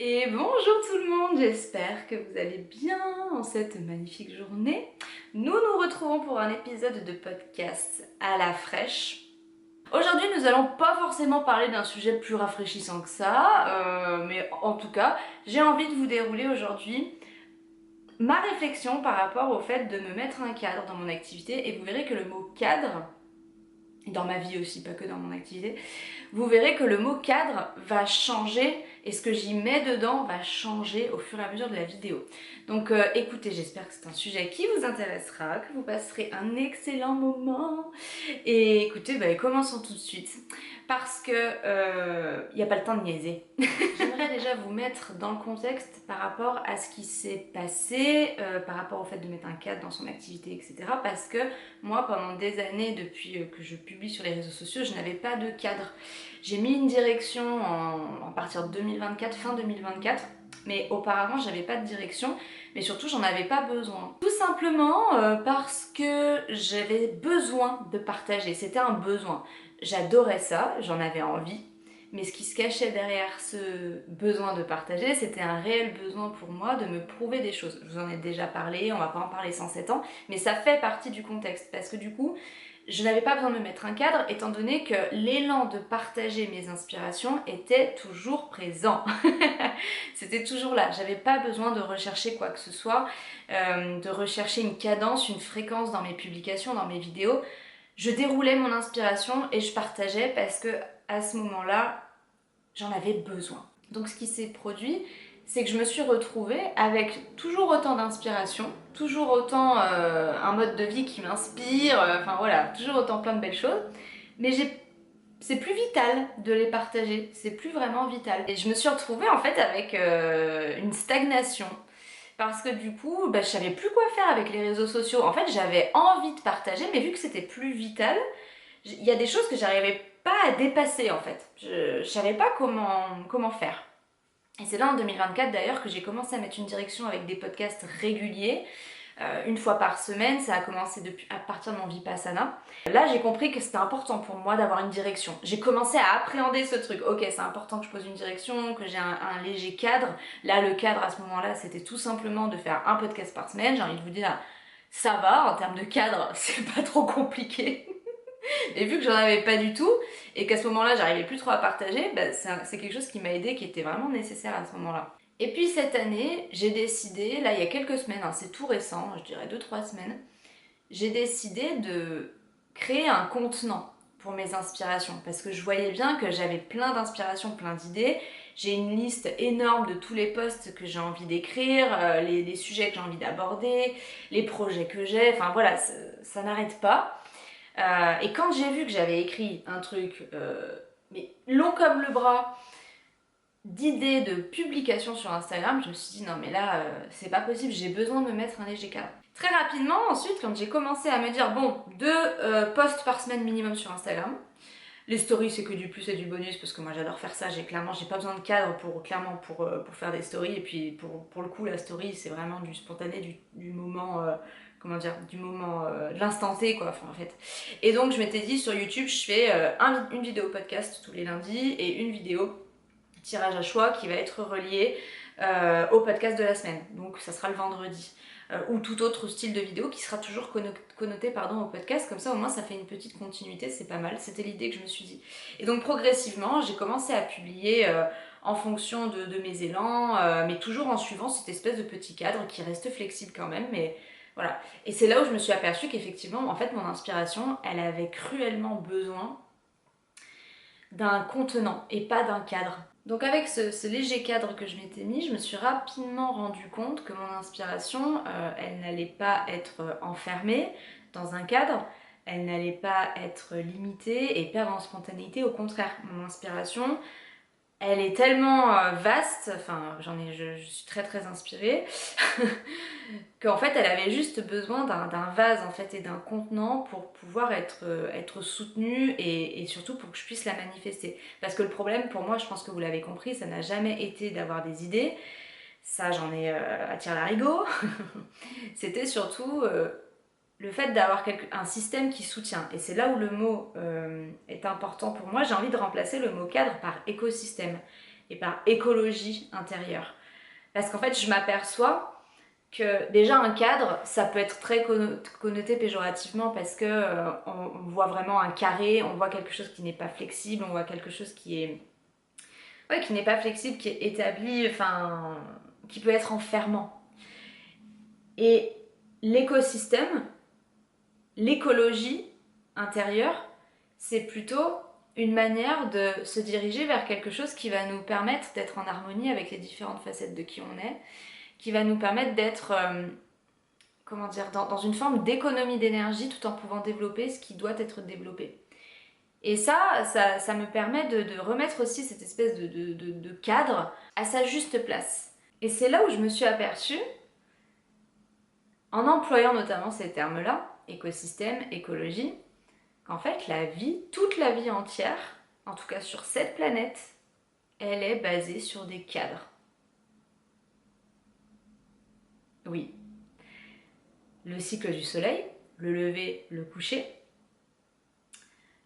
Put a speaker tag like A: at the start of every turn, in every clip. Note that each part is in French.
A: Et bonjour tout le monde, j'espère que vous allez bien en cette magnifique journée. Nous nous retrouvons pour un épisode de podcast à la fraîche. Aujourd'hui, nous allons pas forcément parler d'un sujet plus rafraîchissant que ça, mais en tout cas, j'ai envie de vous dérouler aujourd'hui ma réflexion par rapport au fait de me mettre un cadre dans mon activité, et vous verrez que le mot cadre, et dans ma vie aussi, pas que dans mon activité, vous verrez que le mot cadre va changer et ce que j'y mets dedans va changer au fur et à mesure de la vidéo. Donc écoutez, j'espère que c'est un sujet qui vous intéressera, que vous passerez un excellent moment. Et écoutez, commençons tout de suite. Parce que il n'y a pas le temps de niaiser. J'aimerais déjà vous mettre dans le contexte par rapport à ce qui s'est passé, par rapport au fait de mettre un cadre dans son activité, etc. Parce que moi, pendant des années, depuis que je publie sur les réseaux sociaux, je n'avais pas de cadre. J'ai mis une direction à partir de 2024, fin 2024, mais auparavant, j'avais pas de direction, mais surtout, j'en avais pas besoin. Tout simplement parce que j'avais besoin de partager, c'était un besoin. J'adorais ça, j'en avais envie, mais ce qui se cachait derrière ce besoin de partager, c'était un réel besoin pour moi de me prouver des choses. Je vous en ai déjà parlé, on va pas en parler 107 ans, mais ça fait partie du contexte, parce que du coup, je n'avais pas besoin de me mettre un cadre, étant donné que l'élan de partager mes inspirations était toujours présent. C'était toujours là, j'avais pas besoin de rechercher quoi que ce soit, de rechercher une cadence, une fréquence dans mes publications, dans mes vidéos. Je déroulais mon inspiration et je partageais parce que à ce moment-là, j'en avais besoin. Donc ce qui s'est produit, c'est que je me suis retrouvée avec toujours autant d'inspiration, toujours autant un mode de vie qui m'inspire, enfin voilà, toujours autant plein de belles choses, mais c'est plus vital de les partager, c'est plus vraiment vital. Et je me suis retrouvée en fait avec une stagnation. Parce que du coup, je savais plus quoi faire avec les réseaux sociaux. En fait, j'avais envie de partager, mais vu que c'était plus vital, il y a des choses que j'arrivais pas à dépasser en fait. Je savais pas comment faire. Et c'est là en 2024 d'ailleurs que j'ai commencé à mettre une direction avec des podcasts réguliers. Une fois par semaine, ça a commencé à partir de mon Vipassana. Là, j'ai compris que c'était important pour moi d'avoir une direction. J'ai commencé à appréhender ce truc. Ok, c'est important que je pose une direction, que j'ai un léger cadre. Là, le cadre à ce moment-là, c'était tout simplement de faire un podcast par semaine. J'ai envie de vous dire, ça va, en termes de cadre, c'est pas trop compliqué. Et vu que j'en avais pas du tout, et qu'à ce moment-là, j'arrivais plus trop à partager, c'est quelque chose qui m'a aidé, qui était vraiment nécessaire à ce moment-là. Et puis cette année, j'ai décidé, là il y a quelques semaines, hein, c'est tout récent, je dirais 2-3 semaines, j'ai décidé de créer un contenant pour mes inspirations, parce que je voyais bien que j'avais plein d'inspirations, plein d'idées. J'ai une liste énorme de tous les posts que j'ai envie d'écrire, les sujets que j'ai envie d'aborder, les projets que j'ai, enfin voilà, ça n'arrête pas. Et quand j'ai vu que j'avais écrit un truc mais long comme le bras, d'idées de publication sur Instagram, je me suis dit non mais là c'est pas possible, j'ai besoin de me mettre un léger cadre. Très rapidement ensuite, quand j'ai commencé à me dire bon, 2 posts par semaine minimum sur Instagram, les stories c'est que du plus et du bonus parce que moi j'adore faire ça, j'ai pas besoin de cadre pour faire des stories, et puis pour le coup la story c'est vraiment du spontané, du moment, comment dire, du moment, de l'instant T quoi, enfin en fait. Et donc je m'étais dit sur YouTube je fais une vidéo podcast tous les lundis et une vidéo tirage à choix qui va être relié au podcast de la semaine, donc ça sera le vendredi. Ou tout autre style de vidéo qui sera toujours connoté au podcast, comme ça au moins ça fait une petite continuité, c'est pas mal, c'était l'idée que je me suis dit. Et donc progressivement j'ai commencé à publier en fonction de mes élans, mais toujours en suivant cette espèce de petit cadre qui reste flexible quand même, mais voilà. Et c'est là où je me suis aperçue qu'effectivement en fait mon inspiration elle avait cruellement besoin d'un contenant et pas d'un cadre. Donc avec ce léger cadre que je m'étais mis, je me suis rapidement rendu compte que mon inspiration, elle n'allait pas être enfermée dans un cadre, elle n'allait pas être limitée et perdre en spontanéité, au contraire. Mon inspiration, elle est tellement vaste, enfin je suis très très inspirée, qu'en fait elle avait juste besoin d'un vase en fait et d'un contenant pour pouvoir être soutenue et surtout pour que je puisse la manifester. Parce que le problème pour moi, je pense que vous l'avez compris, ça n'a jamais été d'avoir des idées, ça j'en ai à tire-larigot, c'était surtout le fait d'avoir un système qui soutient. Et c'est là où le mot est important pour moi, j'ai envie de remplacer le mot cadre par écosystème. et par écologie intérieure. Parce qu'en fait, je m'aperçois que déjà un cadre, ça peut être très connoté péjorativement parce que on voit vraiment un carré, on voit quelque chose qui n'est pas flexible, on voit quelque chose qui est qui n'est pas flexible, qui est établi, enfin qui peut être enfermant. Et l'écosystème, l'écologie intérieure, c'est plutôt une manière de se diriger vers quelque chose qui va nous permettre d'être en harmonie avec les différentes facettes de qui on est, qui va nous permettre d'être comment dire, dans une forme d'économie d'énergie tout en pouvant développer ce qui doit être développé. Et ça me permet de remettre aussi cette espèce de cadre à sa juste place. Et c'est là où je me suis aperçue, en employant notamment ces termes-là, écosystème, écologie, qu'en fait la vie, toute la vie entière, en tout cas sur cette planète, elle est basée sur des cadres. Oui. Le cycle du soleil, le lever, le coucher,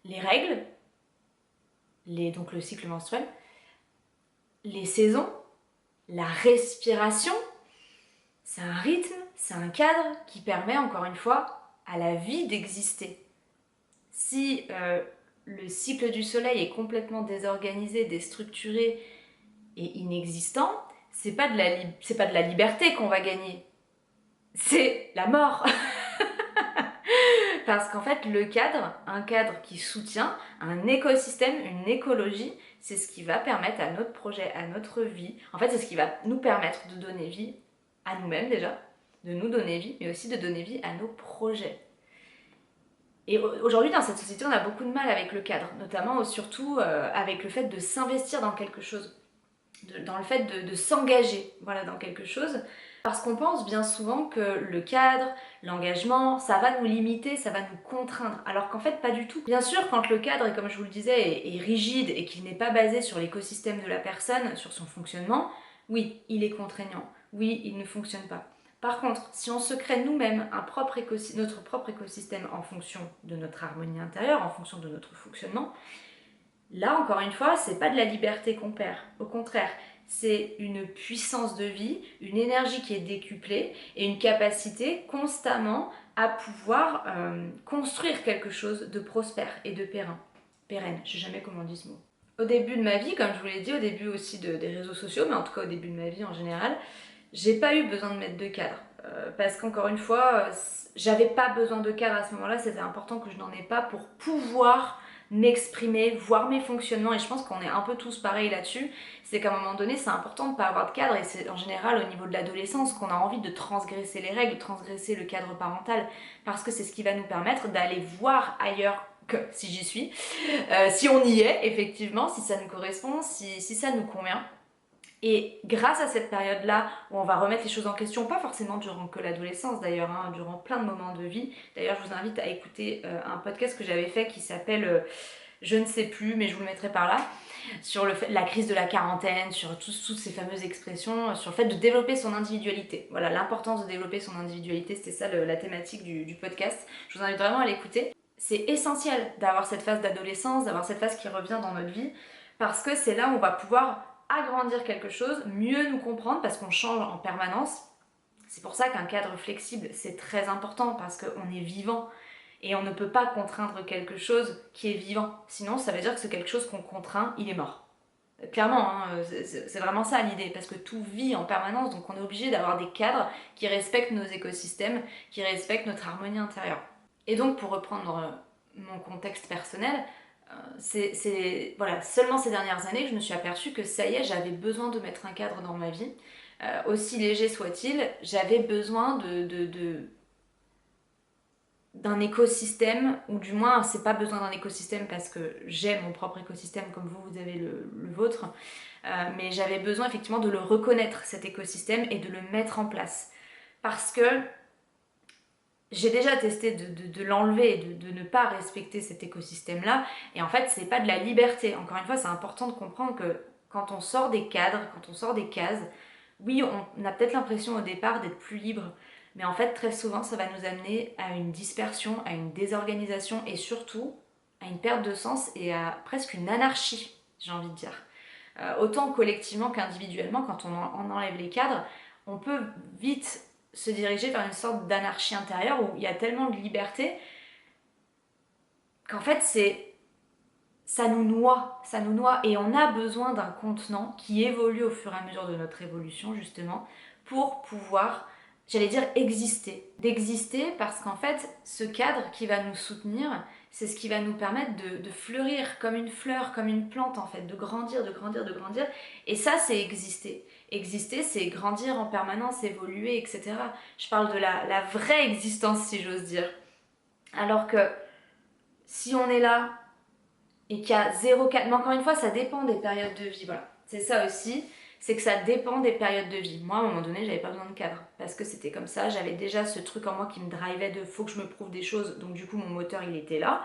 A: les règles, donc le cycle menstruel, les saisons, la respiration, c'est un rythme, c'est un cadre qui permet encore une fois à la vie d'exister. Si le cycle du soleil est complètement désorganisé, déstructuré et inexistant, c'est pas de la liberté qu'on va gagner, c'est la mort. Parce qu'en fait, le cadre, un cadre qui soutient un écosystème, une écologie, c'est ce qui va permettre à notre projet, à notre vie, en fait, c'est ce qui va nous permettre de donner vie à nous-mêmes déjà, de nous donner vie, mais aussi de donner vie à nos projets. Et aujourd'hui, dans cette société, on a beaucoup de mal avec le cadre, notamment surtout avec le fait de s'investir dans quelque chose, dans le fait de s'engager dans quelque chose, parce qu'on pense bien souvent que le cadre, l'engagement, ça va nous limiter, ça va nous contraindre, alors qu'en fait pas du tout. Bien sûr, quand le cadre, comme je vous le disais, est rigide et qu'il n'est pas basé sur l'écosystème de la personne, sur son fonctionnement, oui, il est contraignant, oui, il ne fonctionne pas. Par contre, si on se crée nous-mêmes notre propre écosystème en fonction de notre harmonie intérieure, en fonction de notre fonctionnement, là, encore une fois, c'est pas de la liberté qu'on perd. Au contraire, c'est une puissance de vie, une énergie qui est décuplée et une capacité constamment à pouvoir construire quelque chose de prospère et de pérenne. Je sais jamais comment on dit ce mot. Au début de ma vie, comme je vous l'ai dit, au début aussi des réseaux sociaux, mais en tout cas au début de ma vie en général, j'ai pas eu besoin de mettre de cadre. Parce qu'encore une fois, j'avais pas besoin de cadre à ce moment-là, c'était important que je n'en ai pas pour pouvoir m'exprimer, voir mes fonctionnements, et je pense qu'on est un peu tous pareils là-dessus, c'est qu'à un moment donné c'est important de ne pas avoir de cadre, et c'est en général au niveau de l'adolescence qu'on a envie de transgresser les règles, transgresser le cadre parental, parce que c'est ce qui va nous permettre d'aller voir ailleurs que si j'y suis, si on y est effectivement, si ça nous correspond, si ça nous convient. Et grâce à cette période-là, où on va remettre les choses en question, pas forcément durant que l'adolescence d'ailleurs, durant plein de moments de vie. D'ailleurs, je vous invite à écouter un podcast que j'avais fait qui s'appelle Je ne sais plus, mais je vous le mettrai par là, sur la crise de la quarantaine, sur toutes ces fameuses expressions, sur le fait de développer son individualité. Voilà, l'importance de développer son individualité, c'était ça la thématique du podcast. Je vous invite vraiment à l'écouter. C'est essentiel d'avoir cette phase d'adolescence, d'avoir cette phase qui revient dans notre vie, parce que c'est là où on va pouvoir agrandir quelque chose, mieux nous comprendre parce qu'on change en permanence. C'est pour ça qu'un cadre flexible c'est très important parce qu'on est vivant et on ne peut pas contraindre quelque chose qui est vivant. Sinon ça veut dire que c'est quelque chose qu'on contraint, il est mort. Clairement, c'est vraiment ça l'idée, parce que tout vit en permanence, donc on est obligé d'avoir des cadres qui respectent nos écosystèmes, qui respectent notre harmonie intérieure. Et donc pour reprendre mon contexte personnel, c'est voilà, seulement ces dernières années que je me suis aperçue que ça y est, j'avais besoin de mettre un cadre dans ma vie. Aussi léger soit-il, j'avais besoin d'un écosystème, ou du moins c'est pas besoin d'un écosystème parce que j'ai mon propre écosystème comme vous avez le vôtre, mais j'avais besoin effectivement de le reconnaître, cet écosystème, et de le mettre en place. Parce que j'ai déjà testé de l'enlever, de ne pas respecter cet écosystème-là, et en fait, c'est pas de la liberté. Encore une fois, c'est important de comprendre que quand on sort des cadres, quand on sort des cases, oui, on a peut-être l'impression au départ d'être plus libre, mais en fait, très souvent, ça va nous amener à une dispersion, à une désorganisation, et surtout à une perte de sens et à presque une anarchie, j'ai envie de dire. autant collectivement qu'individuellement, quand on enlève les cadres, on peut vite se diriger vers une sorte d'anarchie intérieure où il y a tellement de liberté qu'en fait ça nous noie, et on a besoin d'un contenant qui évolue au fur et à mesure de notre évolution justement pour pouvoir, j'allais dire, d'exister parce qu'en fait ce cadre qui va nous soutenir, c'est ce qui va nous permettre de fleurir comme une fleur, comme une plante en fait, de grandir, et ça c'est exister c'est grandir en permanence, évoluer, etc. Je parle de la vraie existence si j'ose dire, alors que si on est là et qu'il y a 0,4. Mais encore une fois, ça dépend des périodes de vie. Voilà. C'est ça aussi, c'est que ça dépend des périodes de vie. Moi, à un moment donné, j'avais pas besoin de cadre parce que c'était comme ça. J'avais déjà ce truc en moi qui me drivait de faut que je me prouve des choses. Donc, du coup, mon moteur, il était là.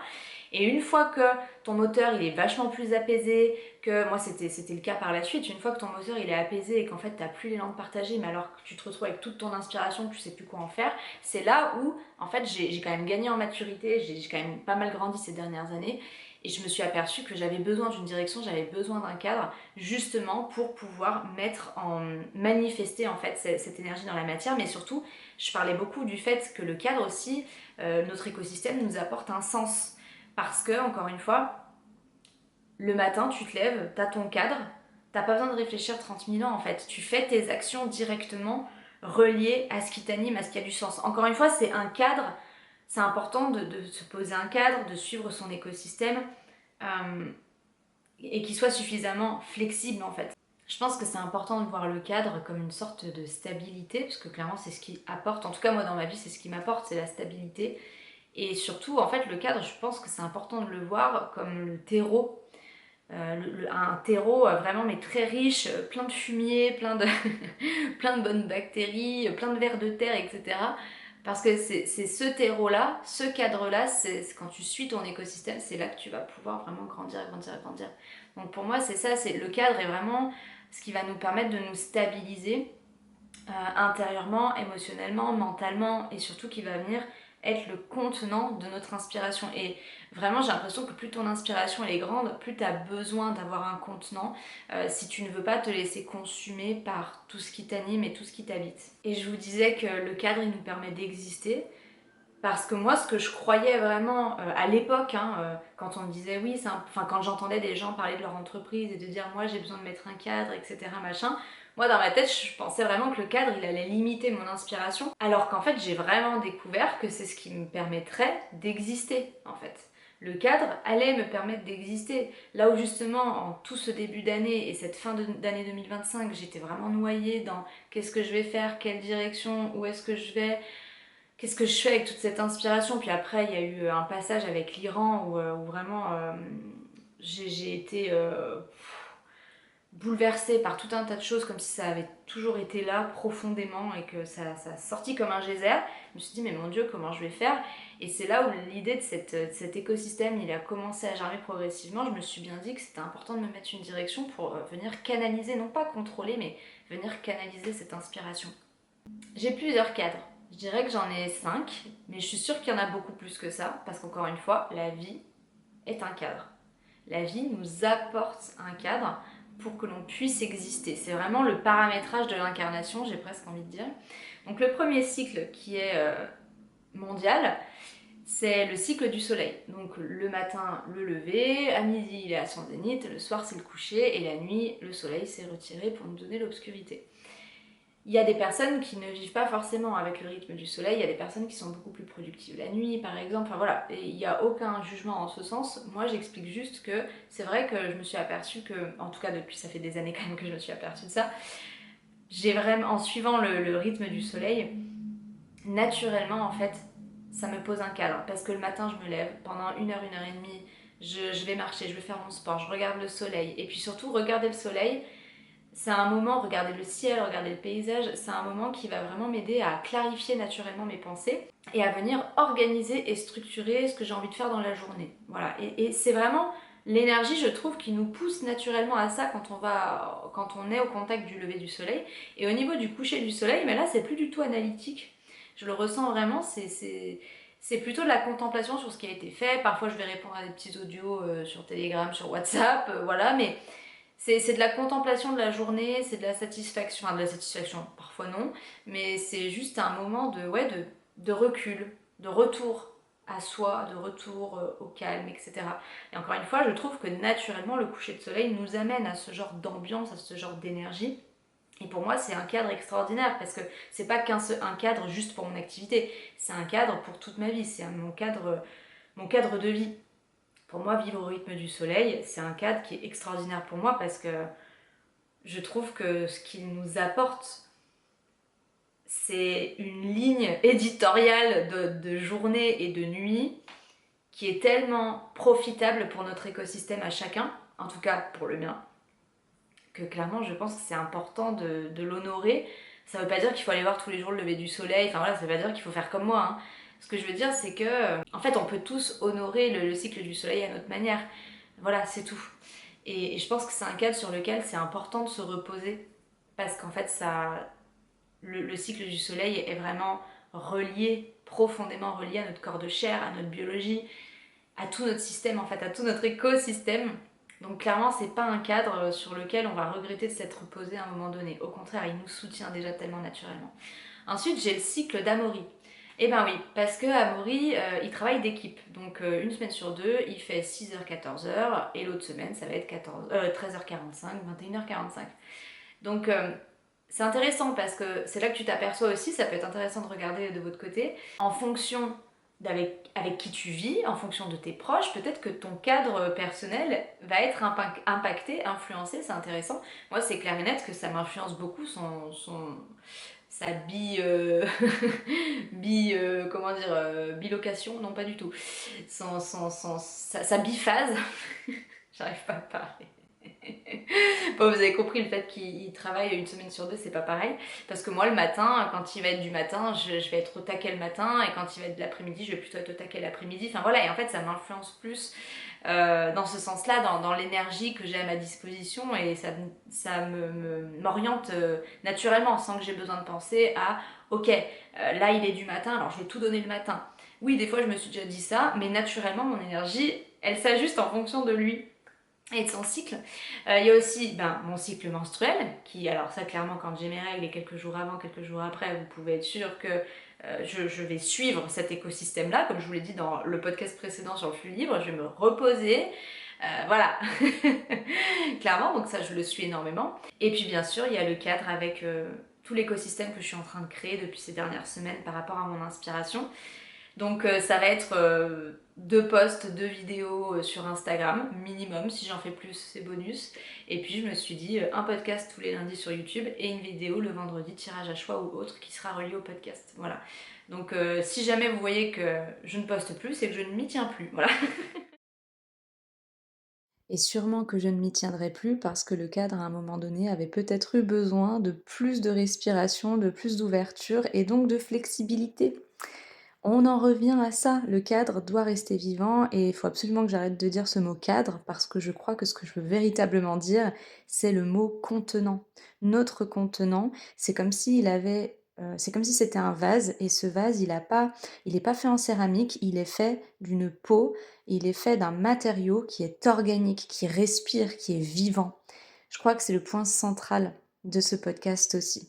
A: Et une fois que ton moteur, il est vachement plus apaisé, que moi, c'était le cas par la suite. Une fois que ton moteur, il est apaisé et qu'en fait, t'as plus l'élan de partager, mais alors que tu te retrouves avec toute ton inspiration, tu sais plus quoi en faire, c'est là où, en fait, j'ai quand même gagné en maturité. J'ai quand même pas mal grandi ces dernières années. Et je me suis aperçue que j'avais besoin d'une direction, j'avais besoin d'un cadre, justement pour pouvoir manifester en fait cette énergie dans la matière. Mais surtout, je parlais beaucoup du fait que le cadre aussi, notre écosystème nous apporte un sens. Parce que, encore une fois, le matin, tu te lèves, t'as ton cadre, t'as pas besoin de réfléchir 30 000 ans en fait. Tu fais tes actions directement reliées à ce qui t'anime, à ce qui a du sens. Encore une fois, c'est un cadre. C'est important de se poser un cadre, de suivre son écosystème et qu'il soit suffisamment flexible en fait. Je pense que c'est important de voir le cadre comme une sorte de stabilité, parce que clairement c'est ce qui apporte, en tout cas moi dans ma vie c'est ce qui m'apporte, c'est la stabilité. Et surtout en fait le cadre, je pense que c'est important de le voir comme le terreau. Un terreau vraiment mais très riche, plein de fumier, plein de, plein de bonnes bactéries, plein de vers de terre, etc. Parce que c'est ce terreau-là, ce cadre-là, c'est quand tu suis ton écosystème, c'est là que tu vas pouvoir vraiment grandir. Donc pour moi, c'est ça, le cadre est vraiment ce qui va nous permettre de nous stabiliser intérieurement, émotionnellement, mentalement, et surtout qui va venir être le contenant de notre inspiration. Et vraiment, j'ai l'impression que plus ton inspiration elle est grande, plus tu as besoin d'avoir un contenant si tu ne veux pas te laisser consumer par tout ce qui t'anime et tout ce qui t'habite. Et je vous disais que le cadre, il nous permet d'exister. Parce que moi, ce que je croyais vraiment à l'époque, quand on me disait oui, enfin quand j'entendais des gens parler de leur entreprise et de dire moi j'ai besoin de mettre un cadre, etc. machin, moi dans ma tête je pensais vraiment que le cadre il allait limiter mon inspiration, alors qu'en fait j'ai vraiment découvert que c'est ce qui me permettrait d'exister en fait. Le cadre allait me permettre d'exister. Là où justement en tout ce début d'année et cette fin d'année 2025, j'étais vraiment noyée dans qu'est-ce que je vais faire, quelle direction, où est-ce que je vais, qu'est-ce que je fais avec toute cette inspiration. Puis après, il y a eu un passage avec l'Iran où vraiment j'ai été bouleversée par tout un tas de choses, comme si ça avait toujours été là profondément et que ça sortit comme un geyser. Je me suis dit, mais mon Dieu, comment je vais faire? Et c'est là où l'idée de cet écosystème, il a commencé à germer progressivement. Je me suis bien dit que c'était important de me mettre une direction pour venir canaliser, non pas contrôler, mais venir canaliser cette inspiration. J'ai plusieurs cadres. Je dirais que j'en ai 5, mais je suis sûre qu'il y en a beaucoup plus que ça, parce qu'encore une fois, la vie est un cadre. La vie nous apporte un cadre pour que l'on puisse exister. C'est vraiment le paramétrage de l'incarnation, j'ai presque envie de dire. Donc le premier cycle qui est mondial, c'est le cycle du soleil. Donc le matin, le lever, à midi, il est à son zénith, le soir, c'est le coucher, et la nuit, le soleil s'est retiré pour nous donner l'obscurité. Il y a des personnes qui ne vivent pas forcément avec le rythme du soleil, il y a des personnes qui sont beaucoup plus productives la nuit par exemple, enfin voilà, et il n'y a aucun jugement en ce sens. Moi j'explique juste que c'est vrai que je me suis aperçue que, en tout cas depuis ça fait des années quand même que je me suis aperçue de ça, j'ai vraiment, en suivant le rythme du soleil, naturellement en fait, ça me pose un cadre, parce que le matin je me lève, pendant 1 heure, 1 heure et demie, je vais marcher, je vais faire mon sport, je regarde le soleil, et puis surtout regarder le soleil, c'est un moment, regarder le ciel, regarder le paysage, c'est un moment qui va vraiment m'aider à clarifier naturellement mes pensées et à venir organiser et structurer ce que j'ai envie de faire dans la journée. Voilà, et c'est vraiment l'énergie, je trouve, qui nous pousse naturellement à ça quand on est au contact du lever du soleil. Et au niveau du coucher du soleil, mais là c'est plus du tout analytique. Je le ressens vraiment, c'est plutôt de la contemplation sur ce qui a été fait. Parfois je vais répondre à des petits audios sur Telegram, sur WhatsApp, voilà, mais c'est de la contemplation de la journée, c'est de la satisfaction, enfin de la satisfaction, parfois non, mais c'est juste un moment de recul, de retour à soi, de retour au calme, etc. Et encore une fois, je trouve que naturellement, le coucher de soleil nous amène à ce genre d'ambiance, à ce genre d'énergie. Et pour moi, c'est un cadre extraordinaire parce que c'est pas un cadre juste pour mon activité, c'est un cadre pour toute ma vie, c'est mon cadre de vie. Pour moi, vivre au rythme du soleil, c'est un cadre qui est extraordinaire pour moi parce que je trouve que ce qu'il nous apporte, c'est une ligne éditoriale de journée et de nuit qui est tellement profitable pour notre écosystème à chacun, en tout cas pour le mien, que clairement je pense que c'est important de l'honorer. Ça veut pas dire qu'il faut aller voir tous les jours le lever du soleil, enfin voilà, ça veut pas dire qu'il faut faire comme moi, hein. Ce que je veux dire, c'est que, en fait, on peut tous honorer le cycle du soleil à notre manière. Voilà, c'est tout. Et je pense que c'est un cadre sur lequel c'est important de se reposer. Parce qu'en fait, le cycle du soleil est vraiment relié, profondément relié à notre corps de chair, à notre biologie, à tout notre système, en fait, à tout notre écosystème. Donc clairement, c'est pas un cadre sur lequel on va regretter de s'être reposé à un moment donné. Au contraire, il nous soutient déjà tellement naturellement. Ensuite, j'ai le cycle d'Amaury. Eh ben oui, parce que Amaury, il travaille d'équipe. Donc une semaine sur deux, il fait 6h-14h et l'autre semaine, ça va être 13h45, 21h45. Donc c'est intéressant parce que c'est là que tu t'aperçois aussi, ça peut être intéressant de regarder de votre côté, en fonction avec qui tu vis, en fonction de tes proches, peut-être que ton cadre personnel va être impacté, influencé, c'est intéressant. Moi, c'est clair et net que ça m'influence beaucoup sa comment dire, bilocation, non pas du tout, sa biphase, j'arrive pas à parler. Bon, vous avez compris, le fait qu'il travaille une semaine sur deux, c'est pas pareil. Parce que moi, le matin, quand il va être du matin, je vais être au taquet le matin, et quand il va être de l'après-midi, je vais plutôt être au taquet l'après-midi. Enfin voilà, et en fait, ça m'influence plus dans ce sens-là, dans l'énergie que j'ai à ma disposition, et ça m'oriente naturellement, sans que j'ai besoin de penser à ok, là il est du matin, alors je vais tout donner le matin. Oui, des fois je me suis déjà dit ça, mais naturellement mon énergie, elle s'ajuste en fonction de lui et de son cycle. Il y a aussi mon cycle menstruel, qui, alors ça clairement quand j'ai mes règles et quelques jours avant, quelques jours après, vous pouvez être sûr que je vais suivre cet écosystème-là, comme je vous l'ai dit dans le podcast précédent sur le flux libre, je vais me reposer, voilà, clairement, donc ça je le suis énormément. Et puis bien sûr, il y a le cadre avec tout l'écosystème que je suis en train de créer depuis ces dernières semaines par rapport à mon inspiration. Donc ça va être 2 posts, 2 vidéos sur Instagram, minimum. Si j'en fais plus, c'est bonus. Et puis je me suis dit un podcast tous les lundis sur YouTube et une vidéo le vendredi, tirage à choix ou autre, qui sera reliée au podcast. Voilà. Donc si jamais vous voyez que je ne poste plus, c'est que je ne m'y tiens plus. Voilà.
B: Et sûrement que je ne m'y tiendrai plus parce que le cadre, à un moment donné, avait peut-être eu besoin de plus de respiration, de plus d'ouverture et donc de flexibilité. On en revient à ça, le cadre doit rester vivant et il faut absolument que j'arrête de dire ce mot cadre parce que je crois que ce que je veux véritablement dire, c'est le mot contenant. Notre contenant, c'est comme si c'était un vase et ce vase, il n'est pas fait en céramique, il est fait d'une peau, il est fait d'un matériau qui est organique, qui respire, qui est vivant. Je crois que c'est le point central de ce podcast aussi.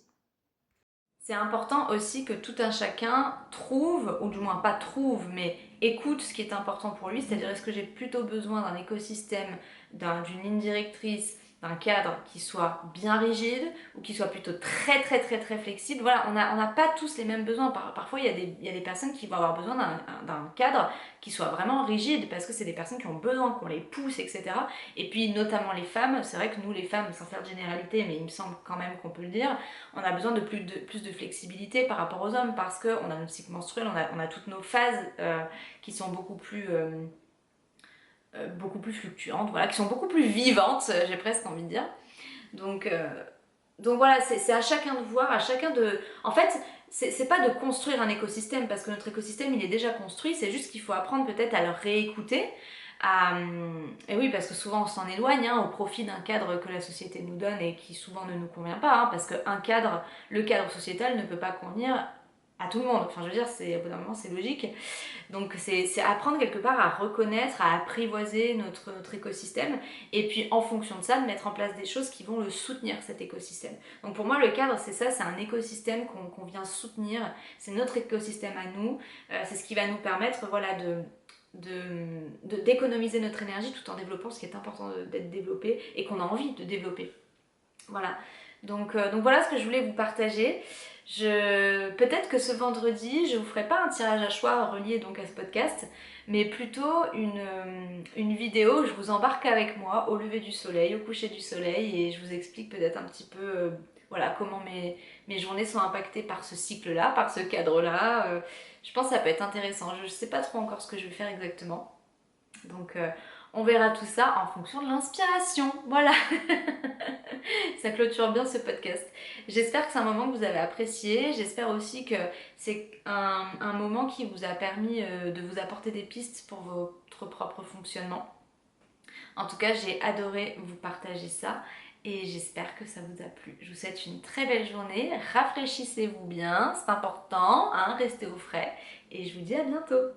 A: C'est important aussi que tout un chacun trouve, ou du moins pas trouve, mais écoute ce qui est important pour lui, c'est-à-dire est-ce que j'ai plutôt besoin d'un écosystème, d'une ligne directrice, d'un cadre qui soit bien rigide ou qui soit plutôt très très très très flexible. Voilà, on n'a pas tous les mêmes besoins. Parfois, il y a des personnes qui vont avoir besoin d'un cadre qui soit vraiment rigide parce que c'est des personnes qui ont besoin qu'on les pousse, etc. Et puis, notamment les femmes, c'est vrai que nous, les femmes, sans faire de généralité, mais il me semble quand même qu'on peut le dire, on a besoin de plus de flexibilité par rapport aux hommes parce qu'on a notre cycle menstruel, on a toutes nos phases qui sont beaucoup plus fluctuantes, voilà, qui sont beaucoup plus vivantes, j'ai presque envie de dire. Donc, euh, donc voilà, c'est à chacun de voir, à chacun de... En fait, c'est pas de construire un écosystème parce que notre écosystème il est déjà construit, c'est juste qu'il faut apprendre peut-être à le réécouter. Et oui, parce que souvent on s'en éloigne au profit d'un cadre que la société nous donne et qui souvent ne nous convient pas, parce qu'un cadre, le cadre sociétal ne peut pas convenir à tout le monde. Enfin, je veux dire, au bout d'un moment, c'est logique. Donc c'est apprendre quelque part à reconnaître, à apprivoiser notre écosystème et puis en fonction de ça, de mettre en place des choses qui vont le soutenir, cet écosystème. Donc pour moi, le cadre, c'est ça, c'est un écosystème qu'on vient soutenir, c'est notre écosystème à nous, c'est ce qui va nous permettre voilà, d'économiser notre énergie tout en développant ce qui est important d'être développé et qu'on a envie de développer. Voilà. Donc voilà ce que je voulais vous partager. Peut-être que ce vendredi, je ne vous ferai pas un tirage à choix relié donc à ce podcast, mais plutôt une vidéo où je vous embarque avec moi au lever du soleil, au coucher du soleil, et je vous explique peut-être un petit peu voilà, comment mes journées sont impactées par ce cycle-là, par ce cadre-là. Je pense que ça peut être intéressant. Je ne sais pas trop encore ce que je vais faire exactement. Donc on verra tout ça en fonction de l'inspiration. Voilà. Ça clôture bien ce podcast. J'espère que c'est un moment que vous avez apprécié. J'espère aussi que c'est un moment qui vous a permis de vous apporter des pistes pour votre propre fonctionnement. En tout cas, j'ai adoré vous partager ça et j'espère que ça vous a plu. Je vous souhaite une très belle journée. Rafraîchissez-vous bien, c'est important, hein, restez au frais et je vous dis à bientôt.